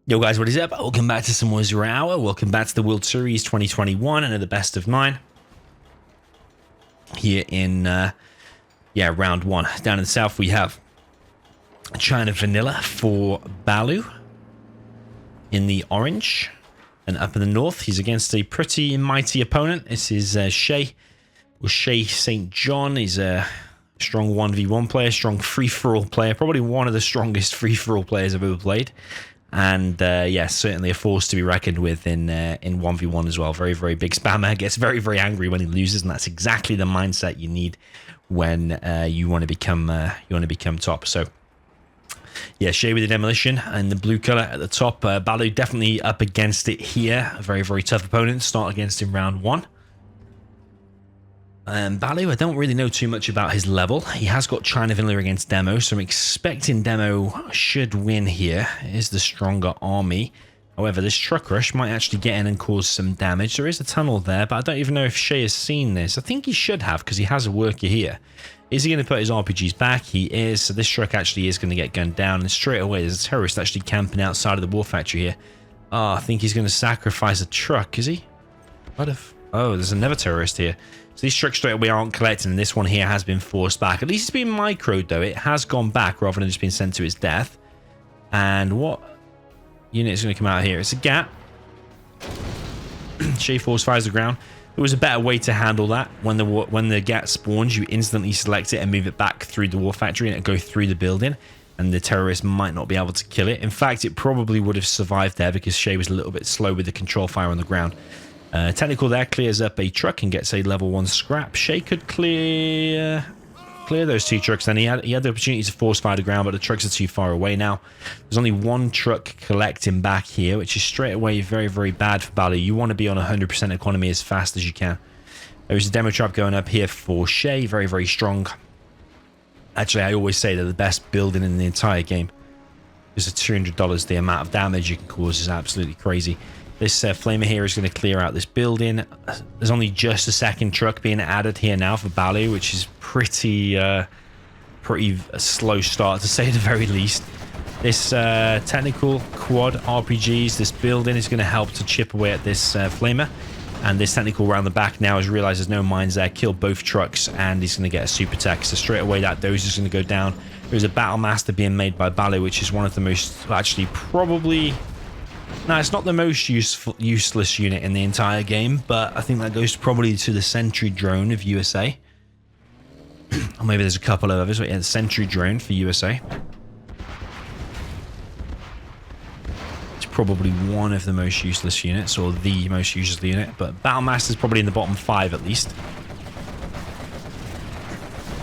Yo guys, what is up? Welcome back to some more Zero Hour. Welcome back to the World Series 2021 and the best of 9 here in round 1. Down in the south we have China Vanilla for Balu in the orange, and up in the north he's against a pretty mighty opponent. This is Shaye, or Shaye St. John. He's a strong 1v1 player, strong free-for-all player, probably one of the strongest free-for-all players I've ever played. And yeah, certainly a force to be reckoned with in 1v1 as well. Very, very big spammer. Gets very, very angry when he loses, and that's exactly the mindset you need when you want to become top. So yeah, Shaye with the demolition and the blue color at the top. Balu definitely up against it here. A very, very tough opponent. Start against in round 1. Balu, I don't really know too much about his level. He has got China Vanilla against Demo, so I'm expecting Demo should win here. It is the stronger army. However, this truck rush might actually get in and cause some damage. There is a tunnel there, but I don't even know if Shaye has seen this. I think he should have, because he has a worker here. Is he going to put his RPGs back? He is. So this truck actually is going to get gunned down, and straight away there's a terrorist actually camping outside of the war factory here. Oh, I think he's going to sacrifice a truck, is he? What if... Oh, there's another terrorist here. So these trucks straight away aren't collecting, and this one here has been forced back. At least it's been microed, though. It has gone back rather than just being sent to its death. And what unit is going to come out here? It's a GAT. Shaye force fires the ground. There was a better way to handle that. When the GAT spawns, you instantly select it and move it back through the war factory, and it go through the building. And the terrorist might not be able to kill it. In fact, it probably would have survived there because Shaye was a little bit slow with the control fire on the ground. Technical there clears up a truck and gets a level 1 scrap. Shaye could clear those 2 trucks. Then he had the opportunity to force fire the ground, but the trucks are too far away now. There's only 1 truck collecting back here, which is straight away very, very bad for Balu. You want to be on 100% economy as fast as you can. There's a demo trap going up here for Shaye. Very, very strong. Actually, I always say they're the best building in the entire game. Because at $200, the amount of damage you can cause is absolutely crazy. This flamer here is going to clear out this building. There's only just a second truck being added here now for Balu, which is pretty a slow start, to say the very least. This technical quad RPGs, this building is going to help to chip away at this flamer. And this technical around the back now has realized there's no mines there, killed both trucks, and he's going to get a super tech. So straight away that dozer is going to go down. There's a battle master being made by Balu, which is one of the most, actually probably... No, it's not the most useless unit in the entire game, but I think that goes probably to the sentry drone of USA. Or maybe there's a couple of others, but yeah, the sentry drone for USA. It's probably one of the most useless units, or the most useless unit, but Battlemaster's probably in the bottom 5 at least.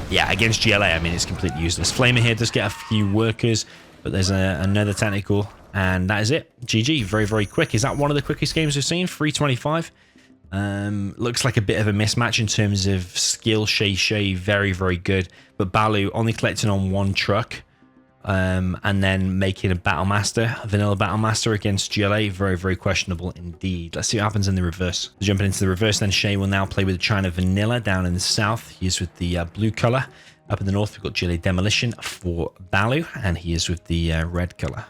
Yeah, against GLA, I mean, it's completely useless. Flamer here does get a few workers, but there's another technical. And that is it. GG. Very, very quick. Is that one of the quickest games we've seen? 325. Looks like a bit of a mismatch in terms of skill. Shaye, very, very good. But Balu only collecting on 1 truck. And then making a vanilla battle master against GLA. Very, very questionable indeed. Let's see what happens in the reverse. Jumping into the reverse, then Shaye will now play with China Vanilla down in the south. He is with the blue color. Up in the north, we've got GLA Demolition for Balu. And he is with the red color.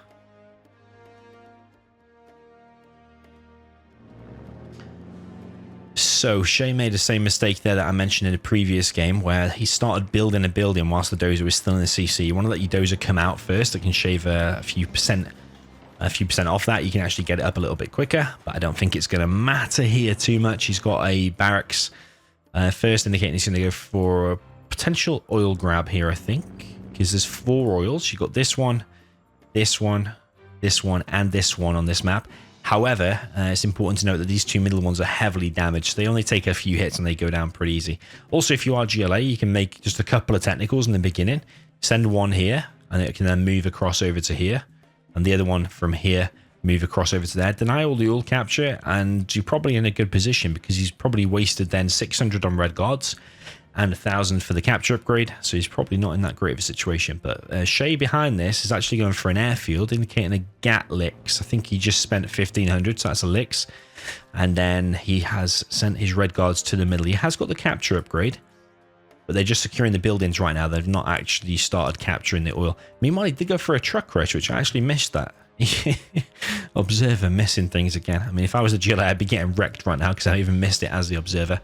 So Shaye made the same mistake there that I mentioned in the previous game, where he started building a building whilst the dozer was still in the CC. You want to let your dozer come out first. It can shave a few percent off that. You can actually get it up a little bit quicker, but I don't think it's going to matter here too much. He's got a barracks first, indicating he's going to go for a potential oil grab here, I think, because there's 4 oils. You've got this one, this one, this one, and this one on this map. However, it's important to note that these 2 middle ones are heavily damaged. They only take a few hits and they go down pretty easy. Also, if you are GLA, you can make just a couple of technicals in the beginning. Send one here, and it can then move across over to here. And the other one from here, move across over to there. Deny all the oil capture, and you're probably in a good position because he's probably wasted then 600 on red guards and 1,000 for the capture upgrade, so he's probably not in that great of a situation. But Shaye behind this is actually going for an airfield, indicating a GAT licks. I think he just spent 1,500, so that's a licks. And then he has sent his red guards to the middle. He has got the capture upgrade, but they're just securing the buildings right now. They've not actually started capturing the oil. Meanwhile, he did go for a truck crash, which I actually missed that. Observer missing things again. I mean, if I was a GLA, I'd be getting wrecked right now because I even missed it as the observer.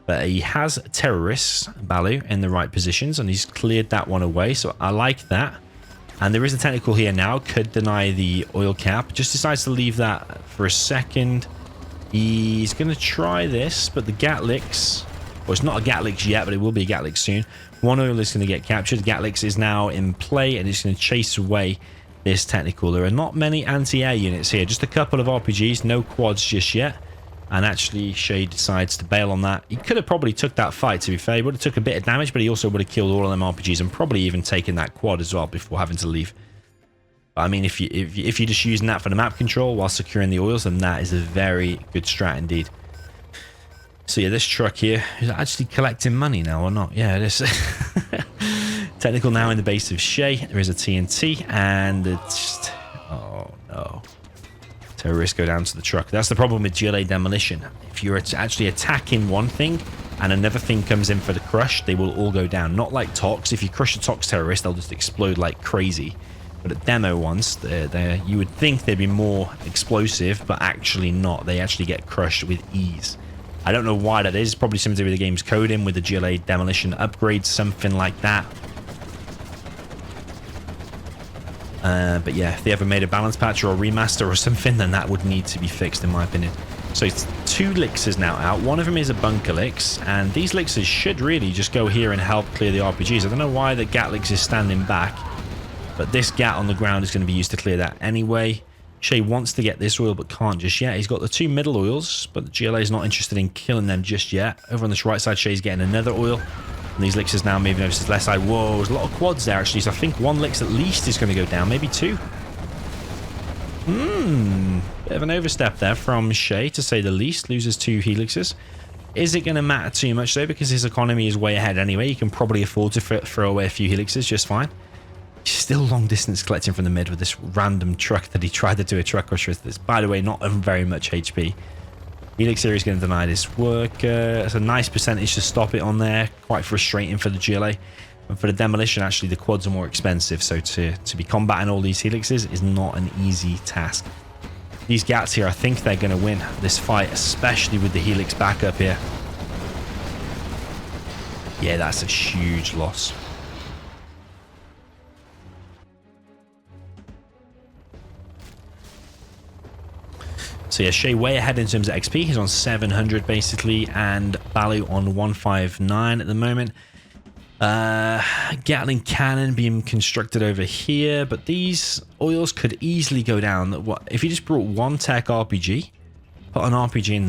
But he has terrorists, Balu, in the right positions, and he's cleared that one away. So I like that. And there is a technical here now. Could deny the oil cap. Just decides to leave that for a second. He's going to try this, but the Gatlix... Well, it's not a Gatlix yet, but it will be a Gatlix soon. One oil is going to get captured. Gatlix is now in play, and it's going to chase away this technical. There are not many anti-air units here. Just a couple of RPGs. No quads just yet. And actually, Shaye decides to bail on that. He could have probably took that fight, to be fair. He would have took a bit of damage, but he also would have killed all of them RPGs and probably even taken that quad as well before having to leave. But I mean, if you're just using that for the map control while securing the oils, then that is a very good strat indeed. So yeah, this truck here is actually collecting money now or not? Yeah, it is. Technical now in the base of Shaye. There is a TNT and it's... Oh no. Terrorists go down to the truck. That's the problem with GLA demolition. If you're actually attacking one thing and another thing comes in for the crush, they will all go down. Not like Tox. If you crush a Tox terrorist, they'll just explode like crazy. But at demo ones, you would think they'd be more explosive, but actually not. They actually get crushed with ease. I don't know why that is. Probably something to do with the game's coding, with the GLA demolition upgrades, something like that. But yeah, if they ever made a balance patch or a remaster or something, then that would need to be fixed, in my opinion. So it's 2 elixirs now out. One of them is a bunker elixir, and these elixirs should really just go here and help clear the RPGs. I don't know why the Gatlix is standing back, but this Gat on the ground is going to be used to clear that anyway. Shaye wants to get this oil, but can't just yet. He's got the 2 middle oils, but the GLA is not interested in killing them just yet. Over on this right side, Shaye's getting another oil. And these elixirs now moving over to the left side. Whoa, there's a lot of quads there, actually. So I think 1 elixir at least is going to go down. Maybe 2. Bit of an overstep there from Shaye, to say the least. Loses 2 helixirs. Is it going to matter too much, though? Because his economy is way ahead anyway. He can probably afford to throw away a few helixirs just fine. He's still long distance collecting from the mid with this random truck that he tried to do a truck rush with. This, by the way, not very much HP. Elixir is going to deny this work. It's a nice percentage to stop it on there. Quite frustrating for the GLA. And for the demolition, actually, the quads are more expensive. So to be combating all these helixirs is not an easy task. These Gats here, I think they're going to win this fight, especially with the helix backup here. Yeah, that's a huge loss. So yeah, Shaye way ahead in terms of XP. He's on 700 basically, and Balu on 159 at the moment. Gatling cannon being constructed over here, but these oils could easily go down. What if you just brought 1 tech RPG, put an RPG in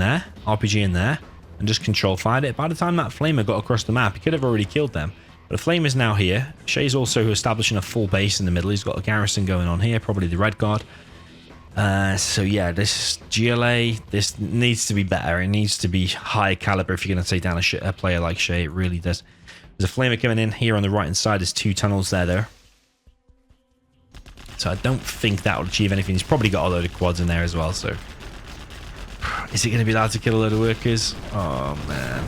there, and just control fired it? By the time that flamer got across the map, he could have already killed them. But the flamer's now here. Shaye's also establishing a full base in the middle. He's got a garrison going on here, probably the Red Guard. So yeah, this GLA, this needs to be better. It needs to be high caliber if you're going to take down a player like Shaye. It really does. There's a flamer coming in here on the right hand side. There's 2 tunnels there though. So I don't think that will achieve anything. He's probably got a load of quads in there as well. So is it going to be allowed to kill a load of workers? Oh man.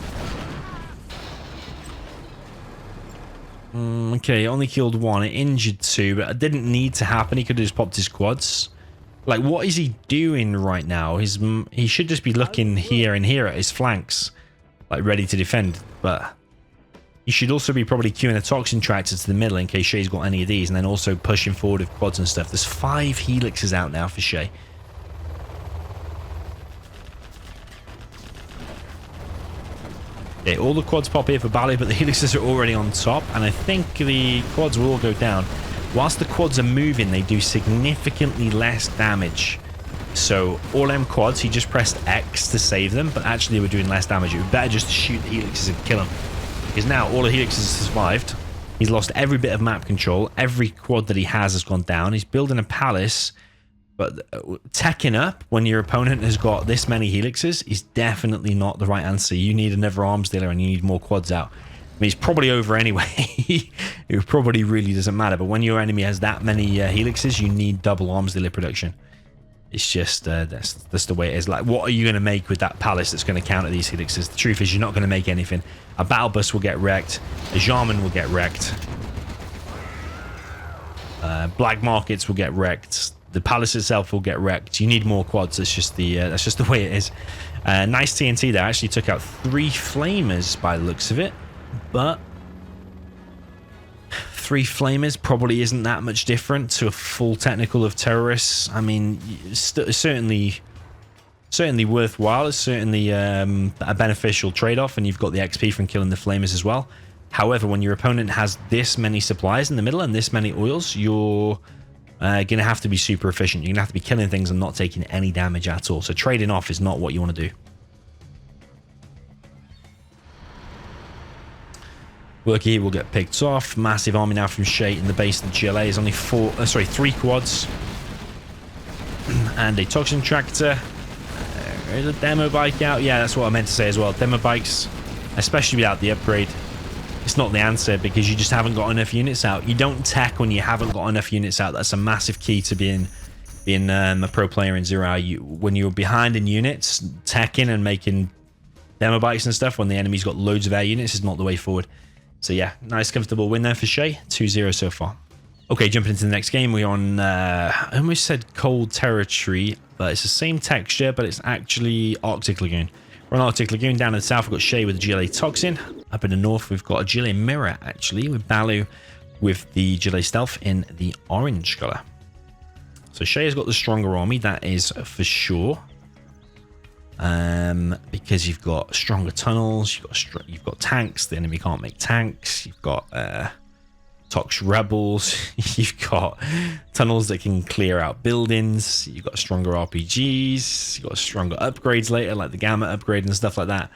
Okay, only killed 1. It injured 2, but it didn't need to happen. He could have just popped his quads. Like, what is he doing right now? He should just be looking here and here at his flanks, like ready to defend. But he should also be probably queuing a Toxin tractor to the middle in case Shaye's got any of these, and then also pushing forward with quads and stuff. There's 5 helixes out now for Shaye. Okay, all the quads pop here for Balu, but the helixes are already on top, and I think the quads will all go down. Whilst the quads are moving, they do significantly less damage. So all them quads, he just pressed X to save them, but actually they were doing less damage. It would be better just to shoot the helixes and kill them. Because now all the helixes have survived. He's lost every bit of map control. Every quad that he has gone down. He's building a palace. But teching up when your opponent has got this many helixes is definitely not the right answer. You need another arms dealer and you need more quads out. I mean, he's probably over anyway. It probably really doesn't matter. But when your enemy has that many helixes, you need double arms dealer production. It's just, that's the way it is. Like, what are you going to make with that palace that's going to counter these helixes? The truth is, you're not going to make anything. A battle bus will get wrecked. A Jarman will get wrecked. Black markets will get wrecked. the palace itself will get wrecked. You need more quads. That's just the way it is. Nice TNT there. Actually took out 3 flamers by the looks of it, but 3 flamers probably isn't that much different to a full technical of terrorists. I mean, certainly worthwhile. It's certainly a beneficial trade-off, and you've got the XP from killing the flamers as well. However, when your opponent has this many supplies in the middle and this many oils, you're gonna have to be super efficient. You're gonna have to be killing things and not taking any damage at all. So trading off is not what you want to do. Worker here will get picked off. Massive army now from Shaye in the base of the GLA. Is only 3 quads and a Toxin tractor. There's a demo bike out. Yeah, that's what I meant to say as well. Demo bikes, especially without the upgrade, it's not the answer because you just haven't got enough units out. You don't tech when you haven't got enough units out. That's a massive key to being a pro player in 0 hour. When you're behind in units, teching and making demo bikes and stuff when the enemy's got loads of air units is not the way forward. So yeah, nice comfortable win there for Shaye. 2-0 so far. Okay, jumping into the next game, we're on, I almost said cold territory, but it's the same texture, but it's actually Arctic Lagoon. We're on Arctic Lagoon. Down in the south, we've got Shaye with the GLA Toxin. Up in the north, we've got a GLA Mirror, actually, with Balu with the GLA Stealth in the orange color. So Shaye's got the stronger army, that is for sure. Because you've got stronger tunnels, you've got tanks. The enemy can't make tanks. You've got Tox rebels. You've got tunnels that can clear out buildings. You've got stronger RPGs. You've got stronger upgrades later, like the Gamma upgrade and stuff like that.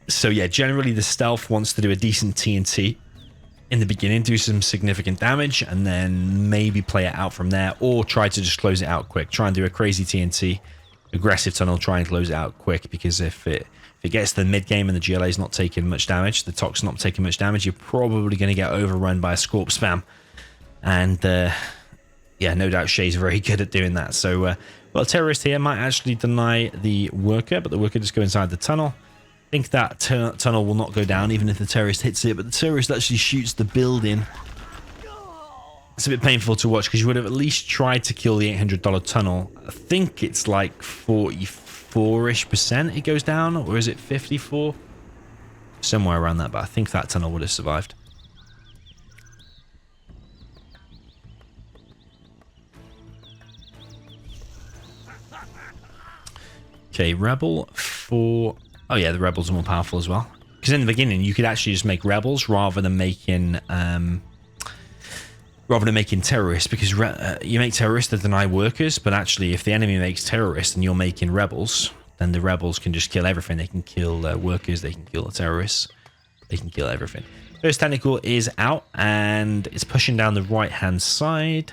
So yeah, generally the stealth wants to do a decent TNT in the beginning, do some significant damage, and then maybe play it out from there, or try to just close it out quick. Try and do a crazy TNT, aggressive tunnel, try and close it out quick, because if it gets to the mid game and the GLA is not taking much damage, the Tox not taking much damage, you're probably going to get overrun by a Scorp spam. And yeah, no doubt Shaye's very good at doing that. So, well, terrorist here might actually deny the worker, but the worker just go inside the tunnel. I think that tunnel will not go down even if the terrorist hits it, but the terrorist actually shoots the building. It's a bit painful to watch because you would have at least tried to kill the $800 tunnel. I think it's like 44-ish% it goes down, or is it 54? Somewhere around that, but I think that tunnel would have survived. Okay, Rebel for... Oh yeah, the Rebels are more powerful as well. Because in the beginning, you could actually just make Rebels rather than making terrorists, because you make terrorists that deny workers, but actually if the enemy makes terrorists and you're making rebels, then the rebels can just kill everything. They can kill workers, they can kill the terrorists, they can kill everything. First technical is out and it's pushing down the right hand side.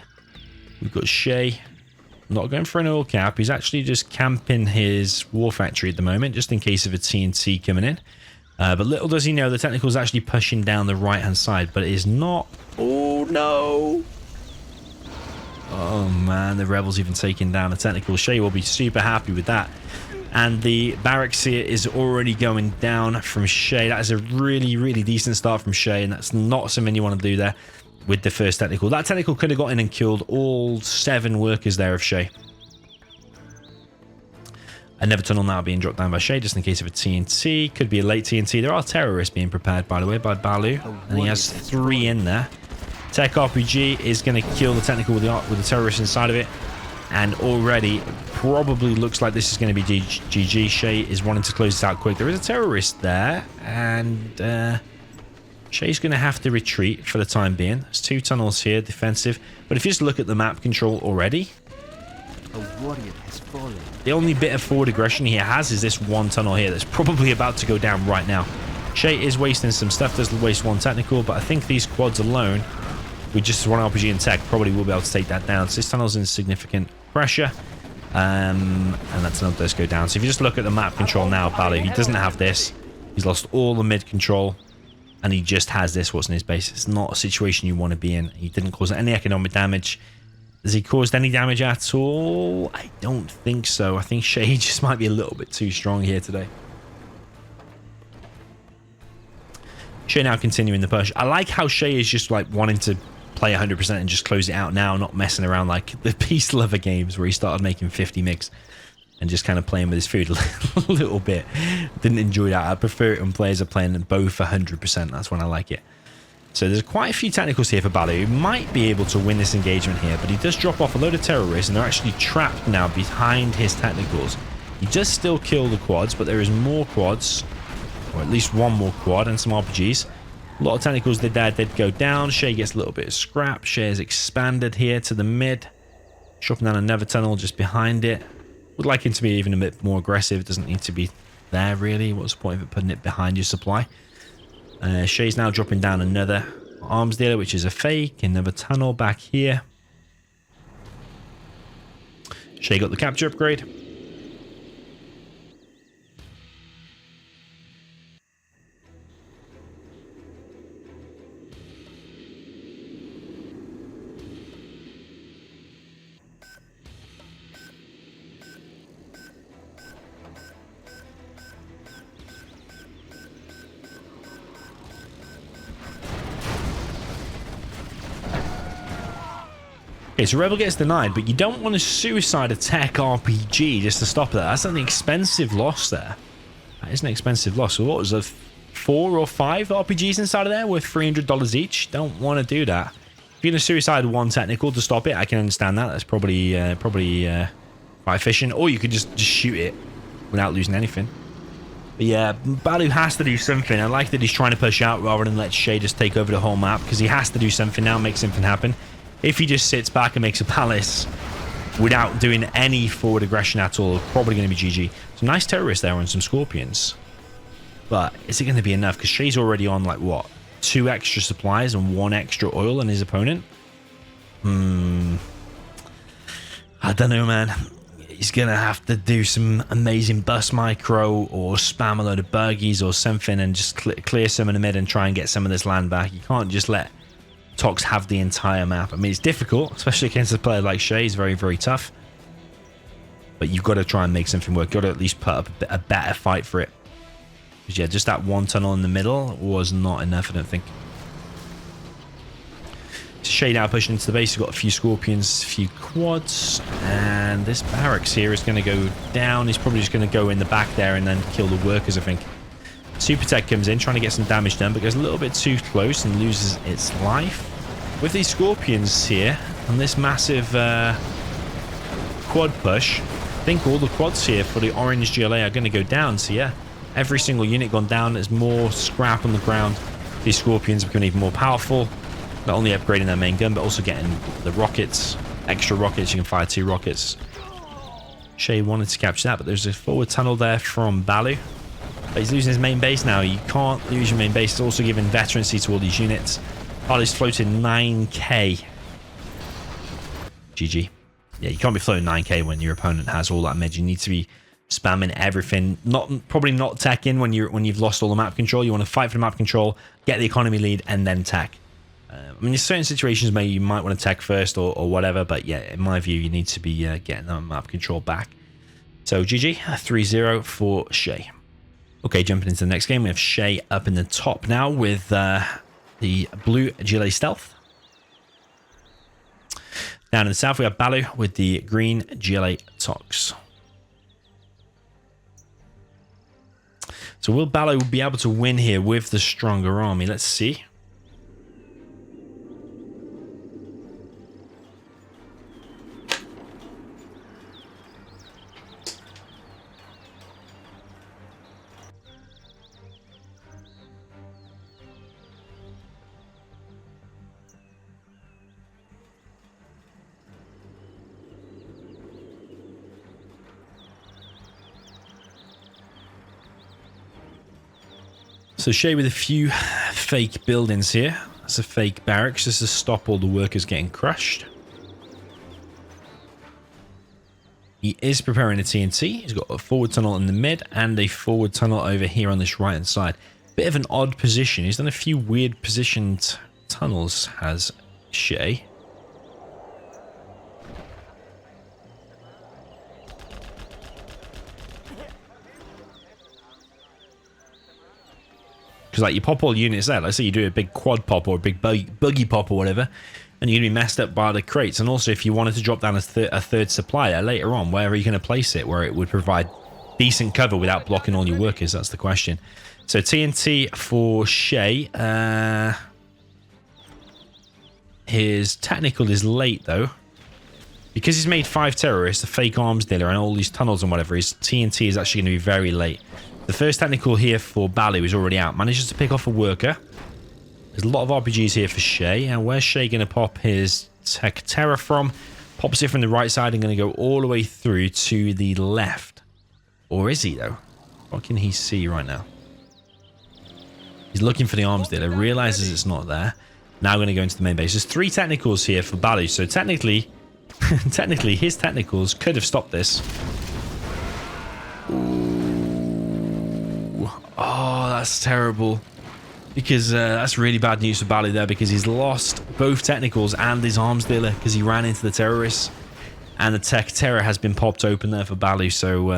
We've got Shaye not going for an oil cap. He's actually just camping his war factory at the moment, just in case of a TNT coming in. But little does he know, the technical is actually pushing down the right hand side, but it is not. Oh no! Oh man, the rebels even taking down the technical. Shaye will be super happy with that. And the barracks here is already going down from Shaye. That is a really, really decent start from Shaye, and that's not something you want to do there with the first technical. That technical could have got in and killed all 7 workers there of Shaye. Another tunnel now being dropped down by Shaye, just in case of a TNT. Could be a late TNT. There are terrorists being prepared, by the way, by Balu. And he has 3 in there. Tech RPG is going to kill the technical with the terrorists inside of it. And already, probably looks like this is going to be GG. Shaye is wanting to close this out quick. There is a terrorist there. And Shaye's going to have to retreat for the time being. There's 2 tunnels here, defensive. But if you just look at the map control already, a warrior has fallen. The only bit of forward aggression he has is this 1 tunnel here that's probably about to go down right now. Shaye is wasting some stuff, does waste 1 technical, but I think these quads alone, with just 1 RPG and tech, probably will be able to take that down. So this tunnel's in significant pressure, and that tunnel does go down. So if you just look at the map control now, Balu, he doesn't have this. He's lost all the mid control, and he just has this, what's in his base. It's not a situation you want to be in. He didn't cause any economic damage. Has he caused any damage at all? I don't think so. I think Shaye just might be a little bit too strong here today. Shaye now continuing the push. I like how Shaye is just like wanting to play 100% and just close it out now, not messing around like the Peace Lover games where he started making 50 mix and just kind of playing with his food a little bit. Didn't enjoy that. I prefer it when players are playing both 100%. That's when I like it. So there's quite a few technicals here for Balu. He might be able to win this engagement here, but he does drop off a load of terrorists, and they're actually trapped now behind his technicals. He does still kill the quads, but there is more quads, or at least one more quad and some RPGs. A lot of technicals did go down. Shaye gets a little bit of scrap. Shaye is expanded here to the mid, chopping down another tunnel just behind it. Would like him to be even a bit more aggressive. Doesn't need to be there really. What's the point of it putting it behind your supply? Shaye's now dropping down another arms dealer, which is a fake. Another tunnel back here. Shaye got the capture upgrade. Okay, so Rebel gets denied, but you don't want to suicide a tech RPG just to stop that. That's an expensive loss there. That is an expensive loss. So what was it, 4 or 5 RPGs inside of there worth $300 each? Don't want to do that. If you're going to suicide one technical to stop it, I can understand that. That's probably quite efficient. Or you could just shoot it without losing anything. But yeah, Balu has to do something. I like that he's trying to push out rather than let Shaye just take over the whole map, because he has to do something now, make something happen. If he just sits back and makes a palace without doing any forward aggression at all, probably going to be GG. Some nice terrorists there on some scorpions. But is it going to be enough? Because Shaye's already on, like, what? 2 extra supplies and 1 extra oil on his opponent? I don't know, man. He's going to have to do some amazing bus micro or spam a load of buggies or something and just clear some in the mid and try and get some of this land back. You can't just let Tox have the entire map. I mean, it's difficult, especially against a player like Shaye. He's very, very tough. But you've got to try and make something work. You've got to at least put up a better fight for it. Because, yeah, just that one tunnel in the middle was not enough, I don't think. So Shaye now pushing into the base. He's got a few scorpions, a few quads. And this barracks here is going to go down. He's probably just going to go in the back there and then kill the workers, I think. Super Tech comes in, trying to get some damage done, but goes a little bit too close and loses its life. With these scorpions here, and this massive quad push, I think all the quads here for the orange GLA are going to go down. So yeah, every single unit gone down. There's more scrap on the ground. These scorpions become even more powerful. Not only upgrading their main gun, but also getting the rockets, extra rockets. You can fire 2 rockets. Shaye wanted to capture that, but there's a forward tunnel there from Balu. But he's losing his main base now. You can't lose your main base. It's also giving veterancy to all these units. Balu's floating 9k. GG. Yeah, you can't be floating 9k when your opponent has all that mid. You need to be spamming everything. Probably not tech in when you've lost all the map control. You want to fight for the map control, get the economy lead, and then tech. I mean, there's certain situations where you might want to tech first or whatever, but yeah, in my view, you need to be getting that map control back. So GG, 3-0 for Shaye. Okay, jumping into the next game, we have Shaye up in the top now with the blue GLA Stealth. Down in the south, we have Balu with the green GLA Tox. So will Balu be able to win here with the stronger army? Let's see. So Shaye with a few fake buildings here. That's a fake barracks just to stop all the workers getting crushed. He is preparing a TNT. He's got a forward tunnel in the mid and a forward tunnel over here on this right hand side. Bit of an odd position. He's done a few weird positioned tunnels, has Shaye. Because like you pop all units there, let's say you do a big quad pop or a big buggy pop or whatever, and you're going to be messed up by the crates. And also, if you wanted to drop down a third supplier later on, where are you going to place it where it would provide decent cover without blocking all your workers? That's the question. So TNT for Shaye. His technical is late though, because he's made 5 terrorists, a fake arms dealer, and all these tunnels and whatever. His TNT is actually going to be very late. The first technical here for Balu is already out. Manages to pick off a worker. There's a lot of RPGs here for Shaye. And where's Shaye going to pop his Tech Terror from? Pops it from the right side and going to go all the way through to the left. Or is he though? What can he see right now? He's looking for the arms dealer. Realizes it's not there. Now going to go into the main base. There's 3 technicals here for Balu. So technically, his technicals could have stopped this. Ooh. Oh, that's terrible. Because that's really bad news for Balu there, because he's lost both technicals and his arms dealer because he ran into the terrorists. And the Tech Terror has been popped open there for Balu. So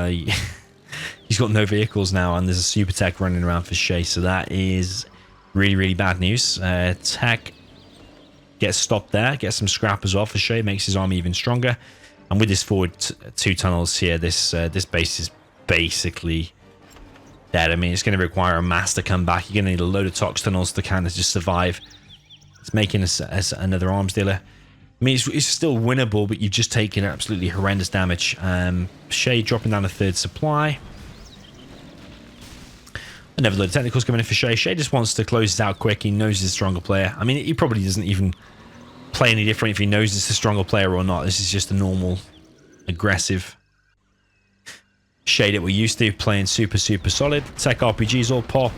he's got no vehicles now, and there's a super tech running around for Shaye. So that is really, really bad news. Tech gets stopped there, gets some scrap as well for Shaye, makes his army even stronger. And with his forward 2 tunnels here, this base is basically dead. I mean, it's going to require a mass to come back. You're going to need a load of Tox tunnels to kind of just survive. It's making us another arms dealer. I mean, it's still winnable, but you've just taken absolutely horrendous damage. Shaye dropping down a 3rd supply. Another load of technicals coming in for Shaye. Shaye just wants to close this out quick. He knows he's a stronger player. I mean, he probably doesn't even play any different if he knows it's a stronger player or not. This is just a normal, aggressive Shaye that we're used to, playing super, super solid. Tech RPGs all pop.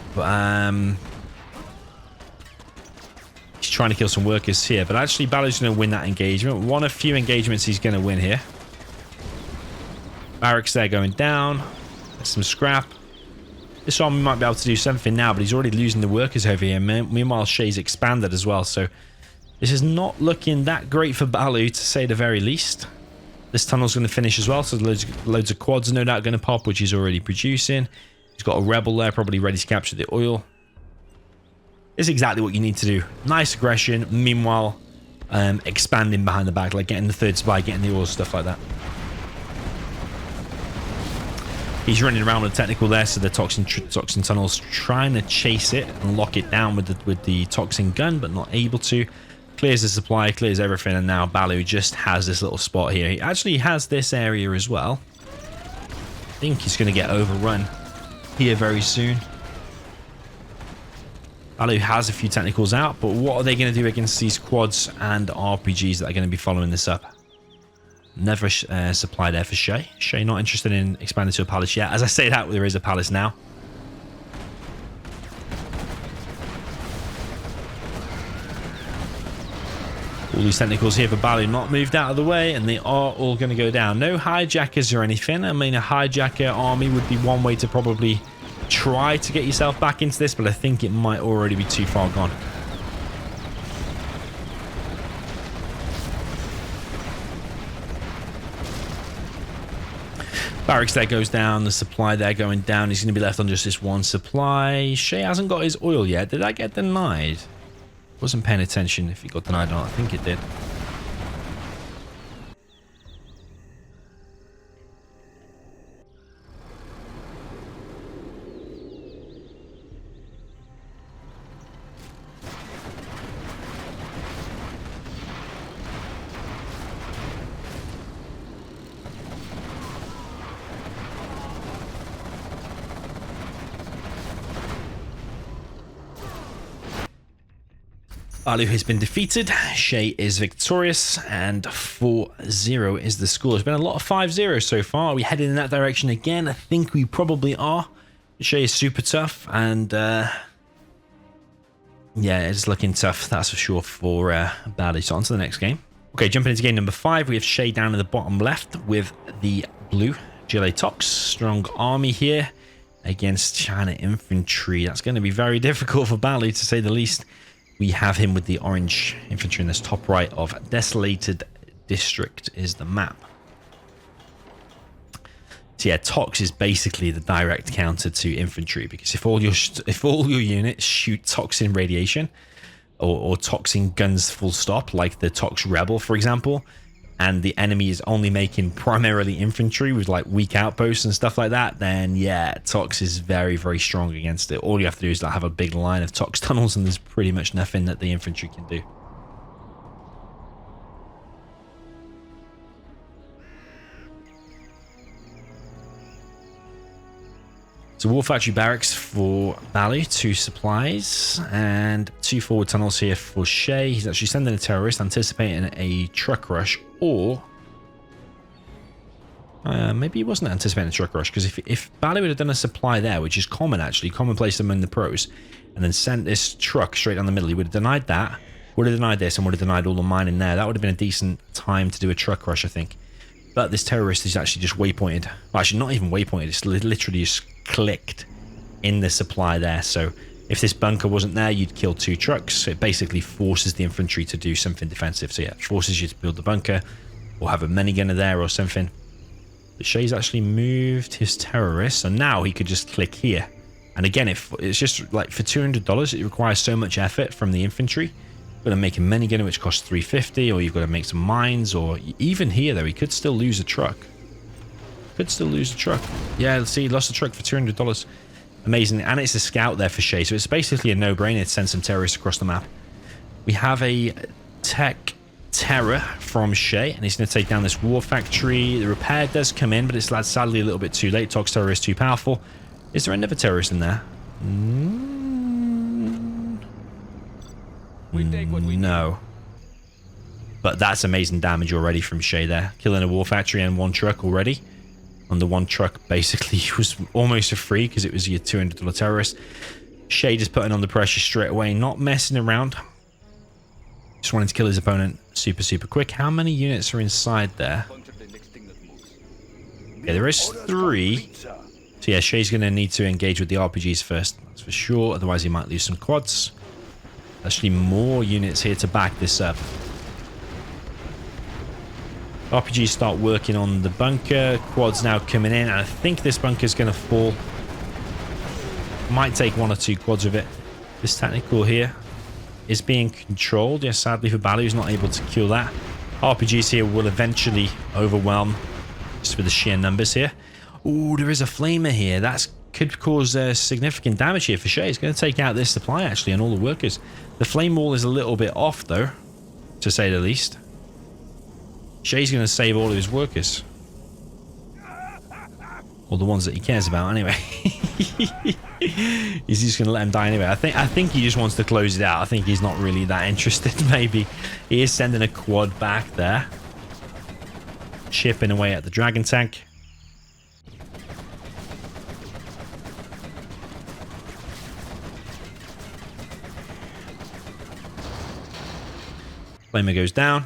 He's trying to kill some workers here, but actually Balu's going to win that engagement. One of few engagements he's going to win here. Barracks there going down. There's some scrap. This army might be able to do something now, but he's already losing the workers over here. Meanwhile, Shaye's expanded as well, so this is not looking that great for Balu, to say the very least. This tunnel's going to finish as well, so loads of quads no doubt going to pop, which he's already producing. He's got a rebel there, probably ready to capture the oil. It's exactly what you need to do. Nice aggression, meanwhile expanding behind the back, like getting the 3rd supply, getting the oil, stuff like that. He's running around with the technical there, so the toxin tunnel's trying to chase it and lock it down with the toxin gun, but not able to. Clears the supply, clears everything, and now Balu just has this little spot here. He actually has this area as well. I think he's going to get overrun here very soon. Balu has a few technicals out, but what are they going to do against these quads and RPGs that are going to be following this up? Never supply there for Shaye. Shaye not interested in expanding to a palace yet. As I say that, there is a palace now. All these technicals here for Balu not moved out of the way, and they are all going to go down. No hijackers or anything. I mean, a hijacker army would be one way to probably try to get yourself back into this, but I think it might already be too far gone. Barracks there goes down, the supply there going down. He's going to be left on just this 1 supply. Shaye hasn't got his oil yet. Did that get denied? Wasn't paying attention if he got denied or not. I think it did. Balu has been defeated. Shaye is victorious, and 4-0 is the score. There's been a lot of 5-0 so far. Are we heading in that direction again? I think we probably are. Shaye is super tough, and yeah, it's looking tough, that's for sure, for Balu. So on to the next game. Okay, jumping into game number 5, we have Shaye down in the bottom left with the blue GLA Tox. Strong army here against China Infantry. That's going to be very difficult for Balu, to say the least. We have him with the orange infantry in this top right of Desolated District is the map. So yeah, Tox is basically the direct counter to infantry, because if all your units shoot toxin radiation, or Toxin guns full stop, like the Tox Rebel, for example, and the enemy is only making primarily infantry with like weak outposts and stuff like that, then yeah, Tox is very, very strong against it. All you have to do is like have a big line of Tox tunnels, and there's pretty much nothing that the infantry can do. So War Factory Barracks for Balu, 2 supplies, and 2 forward tunnels here for Shaye. He's actually sending a terrorist, anticipating a truck rush, or maybe he wasn't anticipating a truck rush, because if Balu would have done a supply there, which is common actually, commonplace among the pros, and then sent this truck straight down the middle, he would have denied that, would have denied this, and would have denied all the mining there. That would have been a decent time to do a truck rush, I think. But this terrorist is actually just waypointed. Well, actually, not even waypointed. It's literally just clicked in the supply there. So if this bunker wasn't there, you'd kill 2 trucks. So it basically forces the infantry to do something defensive. So yeah, it forces you to build the bunker or have a minigunner there or something. But Shaye's actually moved his terrorists. So now he could just click here. And again, it's just like for $200, it requires so much effort from the infantry. You've got to make a minigunner which costs $350, or you've got to make some mines, or even here though, he could still lose a truck. Could still lose a truck. Yeah, let's see, he lost a truck for $200. Amazing. And it's a scout there for Shaye, so it's basically a no-brainer to send some terrorists across the map. We have a tech terror from Shaye, and he's going to take down this war factory. The repair does come in, but it's sadly a little bit too late. Tox terror is too powerful. Is there another terrorist in there? No. But that's amazing damage already from Shaye there. Killing a war factory and 1 truck already. On the 1 truck, basically, was almost a free because it was your $200 terrorist. Shaye just putting on the pressure straight away, not messing around. Just wanting to kill his opponent super, super quick. How many units are inside there? Yeah, there is 3. So yeah, Shaye's going to need to engage with the RPGs first. That's for sure. Otherwise, he might lose some quads. Actually, more units here to back this up. RPGs start working on the bunker. Quads now coming in. And I think this bunker is going to fall. Might take 1 or 2 quads with it. This technical here is being controlled. Yeah, sadly for Balu, he's not able to kill that. RPGs here will eventually overwhelm just with the sheer numbers here. Oh, there is a flamer here. That could cause significant damage here for Shaye. It's going to take out this supply actually and all the workers. The flame wall is a little bit off though, to say the least. Shaye's going to save all of his workers. Or the ones that he cares about anyway. He's just going to let him die anyway. I think he just wants to close it out. I think he's not really that interested maybe. He is sending a quad back there. Chipping away at the dragon tank. Flamer goes down.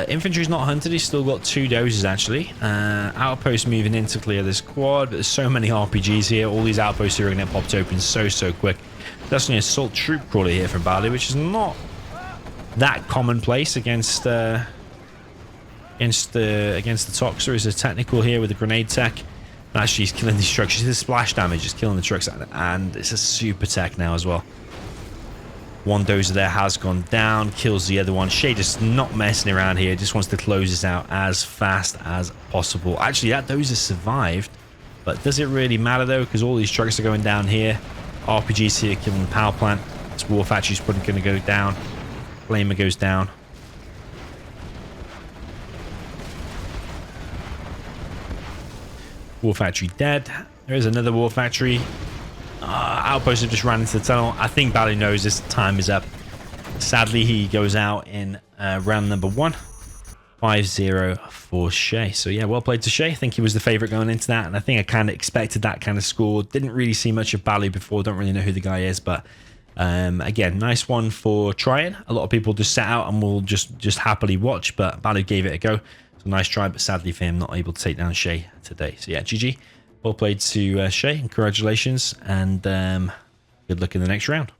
Infantry's not hunted. He's still got 2 doses actually. Outpost moving in to clear this quad, but there's so many RPGs here. All these outposts are going to get popped open so quick. That's an assault troop crawler here from Balu, which is not that commonplace against the Toxer. Is a technical here with a grenade tech. And actually he's killing these trucks. The splash damage is killing the trucks, and it's a super tech now as well. 1 dozer there has gone down, kills the other one. Shaye just not messing around here, just wants to close this out as fast as possible. Actually, that dozer survived, but does it really matter though? Because all these trucks are going down here. RPGs here killing the power plant. This war factory's probably going to go down. Flamer goes down. War factory dead. There is another war factory. Outposts have just ran into the tunnel. I think Balu knows this time is up. Sadly, he goes out in round number 1. 5-0 for Shaye. So yeah, well played to Shaye. I think he was the favorite going into that, and I think I kind of expected that kind of score. Didn't really see much of Balu before. Don't really know who the guy is, but again, nice one for trying. A lot of people just sat out and will just happily watch, but Balu gave it a go. So nice try, but sadly for him, not able to take down Shaye today. So yeah, GG. Well played to Shaye. Congratulations, and good luck in the next round.